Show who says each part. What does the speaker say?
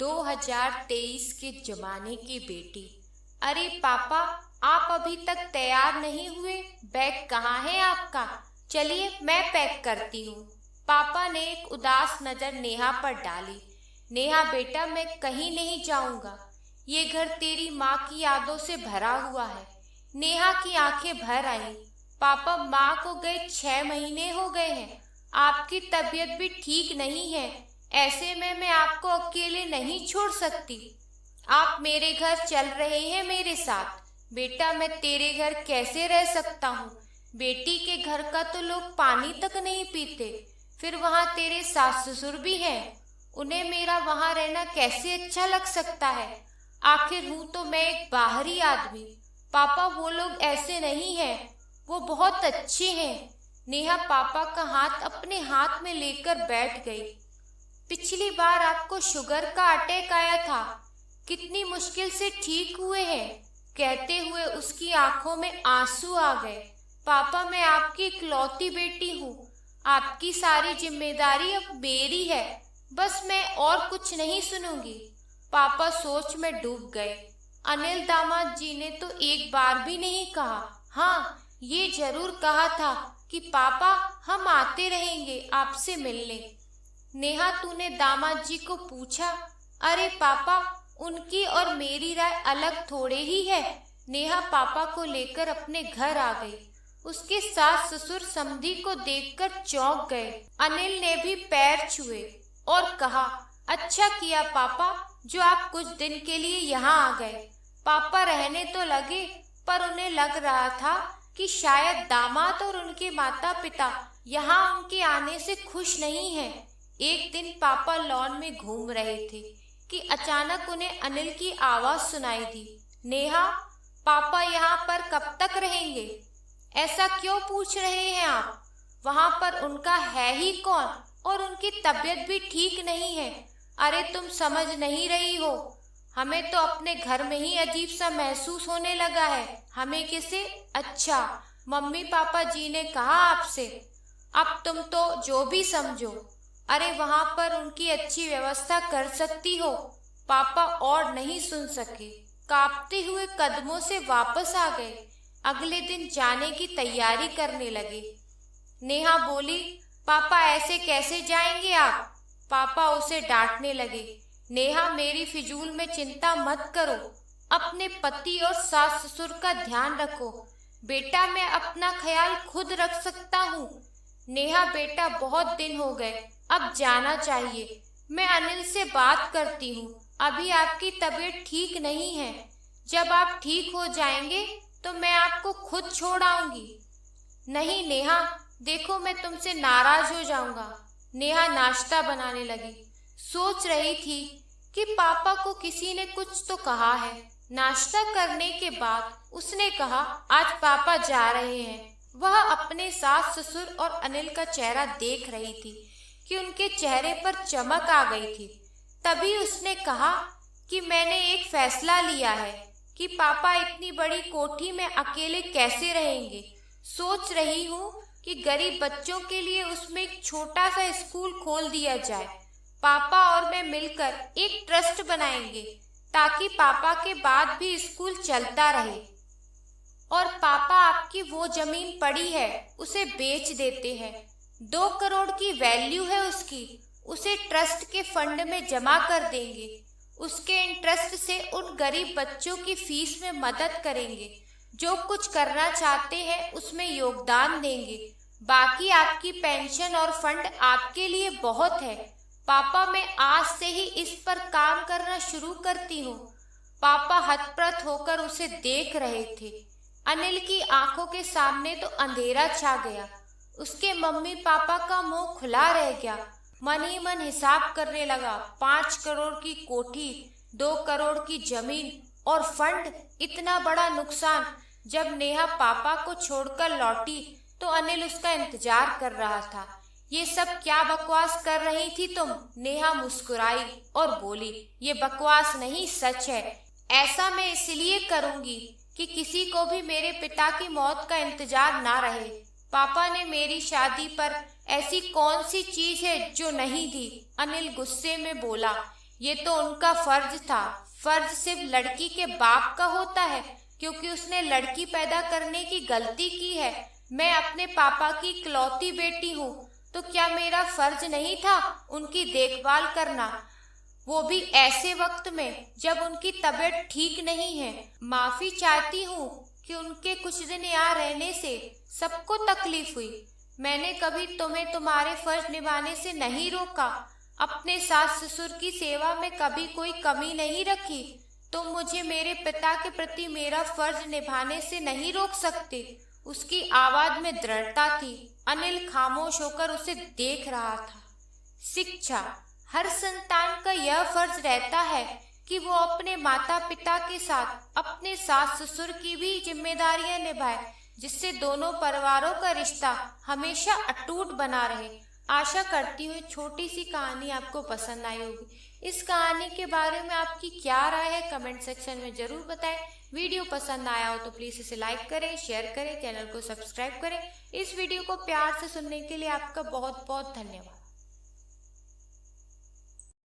Speaker 1: 2023 के जमाने की बेटी। अरे पापा, आप अभी तक तैयार नहीं हुए? बैग कहाँ है आपका? चलिए मैं पैक करती हूँ। पापा ने एक उदास नजर नेहा पर डाली। नेहा बेटा, मैं कहीं नहीं जाऊंगा। ये घर तेरी माँ की यादों से भरा हुआ है। नेहा की आंखें भर आईं। पापा, माँ को गए 6 महीने हो गए हैं। आपकी तबीयत भी ठीक नहीं है। ऐसे में मैं आपको अकेले नहीं छोड़ सकती। आप मेरे घर चल रहे हैं मेरे साथ। बेटा, मैं तेरे घर कैसे रह सकता हूँ? बेटी के घर का तो लोग पानी तक नहीं पीते। फिर वहाँ तेरे सास ससुर भी हैं। उन्हें मेरा वहाँ रहना कैसे अच्छा लग सकता है? आखिर हूँ तो मैं एक बाहरी आदमी। पापा, वो लोग ऐसे नहीं हैं। वो बहुत अच्छे हैं। नेहा पापा का हाथ अपने हाथ में लेकर बैठ गई। पिछली बार आपको शुगर का अटैक आया था। कितनी मुश्किल से ठीक हुए हैं। कहते हुए उसकी आंखों में आंसू आ गए। पापा, मैं आपकी इकलौती बेटी हूँ। आपकी सारी जिम्मेदारी अब मेरी है। बस मैं और कुछ नहीं सुनूंगी। पापा सोच में डूब गए। अनिल दामाद जी ने तो एक बार भी नहीं कहा। हाँ, ये जरूर कहा था कि पापा, हम आते रहेंगे आपसे मिलने। नेहा, तूने दामाद जी को पूछा? अरे पापा, उनकी और मेरी राय अलग थोड़े ही है। नेहा पापा को लेकर अपने घर आ गई। उसके सास ससुर समधी को देखकर चौंक गए। अनिल ने भी पैर छुए और कहा, अच्छा किया पापा जो आप कुछ दिन के लिए यहाँ आ गए। पापा रहने तो लगे, पर उन्हें लग रहा था कि शायद दामाद और उनके माता पिता यहाँ उनके आने से खुश नहीं हैं। एक दिन पापा लॉन में घूम रहे थे कि अचानक उन्हें अनिल की आवाज सुनाई दी। नेहा, पापा यहाँ पर कब तक रहेंगे? ऐसा क्यों पूछ रहे हैं आप? वहाँ पर उनका है ही कौन, और उनकी तबीयत भी ठीक नहीं है। अरे तुम समझ नहीं रही हो। हमें तो अपने घर में ही अजीब सा महसूस होने लगा है। हमें किसे? अच्छा, मम्मी पापा जी ने कहा आपसे। अब तुम तो जो भी समझो। अरे वहां पर उनकी अच्छी व्यवस्था कर सकती हो। पापा और नहीं सुन सके। कांपते हुए कदमों से वापस आ गए। अगले दिन जाने की तैयारी करने लगे। नेहा बोली, पापा ऐसे कैसे जाएंगे आप? पापा उसे डांटने लगे। नेहा, मेरी फिजूल में चिंता मत करो। अपने पति और सास ससुर का ध्यान रखो। बेटा, मैं अपना ख्याल खुद रख सकता हूँ। नेहा बेटा, बहुत दिन हो गए, अब जाना चाहिए। मैं अनिल से बात करती हूँ। अभी आपकी तबीयत ठीक नहीं है। जब आप ठीक हो जाएंगे तो मैं आपको खुद छोड़ आऊंगी। नहीं नेहा, देखो मैं तुमसे नाराज हो जाऊंगा। नेहा नाश्ता बनाने लगी। सोच रही थी कि पापा को किसी ने कुछ तो कहा है। नाश्ता करने के बाद उसने कहा, आज पापा जा रहे हैं। वह अपने सास ससुर और अनिल का चेहरा देख रही थी कि उनके चेहरे पर चमक आ गई थी। तभी उसने कहा कि मैंने एक फैसला लिया है कि पापा इतनी बड़ी कोठी में अकेले कैसे रहेंगे। सोच रही हूँ कि गरीब बच्चों के लिए उसमें एक छोटा सा स्कूल खोल दिया जाए। पापा और मैं मिलकर एक ट्रस्ट बनाएंगे ताकि पापा के बाद भी स्कूल चलता रहे। और पापा, आपकी वो जमीन पड़ी है, उसे बेच देते हैं। 2 करोड़ की वैल्यू है उसकी। उसे ट्रस्ट के फंड में जमा कर देंगे। उसके इंटरेस्ट से उन गरीब बच्चों की फीस में मदद करेंगे। जो कुछ करना चाहते हैं उसमें योगदान देंगे। बाकी आपकी पेंशन और फंड आपके लिए बहुत है। पापा, मैं आज से ही इस पर काम करना शुरू करती हूँ। पापा हतप्रत होकर उसे देख रहे थे। अनिल की आंखों के सामने तो अंधेरा छा गया। उसके मम्मी पापा का मुंह खुला रह गया। मन ही मन हिसाब करने लगा। 5 करोड़ की कोठी, 2 करोड़ की जमीन और फंड, इतना बड़ा नुकसान। जब नेहा पापा को छोड़कर लौटी तो अनिल उसका इंतजार कर रहा था। ये सब क्या बकवास कर रही थी तुम? नेहा मुस्कुराई और बोली, ये बकवास नहीं, सच है। ऐसा मैं इसलिए करूंगी कि किसी को भी मेरे पिता की मौत का इंतजार ना रहे। पापा ने मेरी शादी पर ऐसी कौन सी चीज है जो नहीं दी? अनिल गुस्से में बोला। ये तो उनका फर्ज था। फर्ज सिर्फ लड़की के बाप का होता है, क्योंकि उसने लड़की पैदा करने की गलती की है। मैं अपने पापा की इकलौती बेटी हूँ, तो क्या मेरा फर्ज नहीं था उनकी देखभाल करना, वो भी ऐसे वक्त में जब उनकी तबीयत ठीक नहीं है। माफी चाहती हूँ कि उनके कुछ दिन यहाँ रहने से सबको तकलीफ हुई। मैंने कभी तुम्हें तुम्हारे फर्ज निभाने से नहीं रोका। अपने सास ससुर की सेवा में कभी कोई कमी नहीं रखी। तुम मुझे मेरे पिता के प्रति मेरा फर्ज निभाने से नहीं रोक सकते। उसकी आवाज में दृढ़ता थी। अनिल खामोश होकर उसे देख रहा था। शिक्षा। हर संतान का यह फर्ज रहता है कि वो अपने माता पिता के साथ अपने सास ससुर की भी जिम्मेदारियां निभाए, जिससे दोनों परिवारों का रिश्ता हमेशा अटूट बना रहे। आशा करती हूँ छोटी सी कहानी आपको पसंद आई होगी। इस कहानी के बारे में आपकी क्या राय है कमेंट सेक्शन में जरूर बताएं। वीडियो पसंद आया हो तो प्लीज इसे लाइक करें, शेयर करें, चैनल को सब्सक्राइब करें। इस वीडियो को प्यार से सुनने के लिए आपका बहुत बहुत धन्यवाद।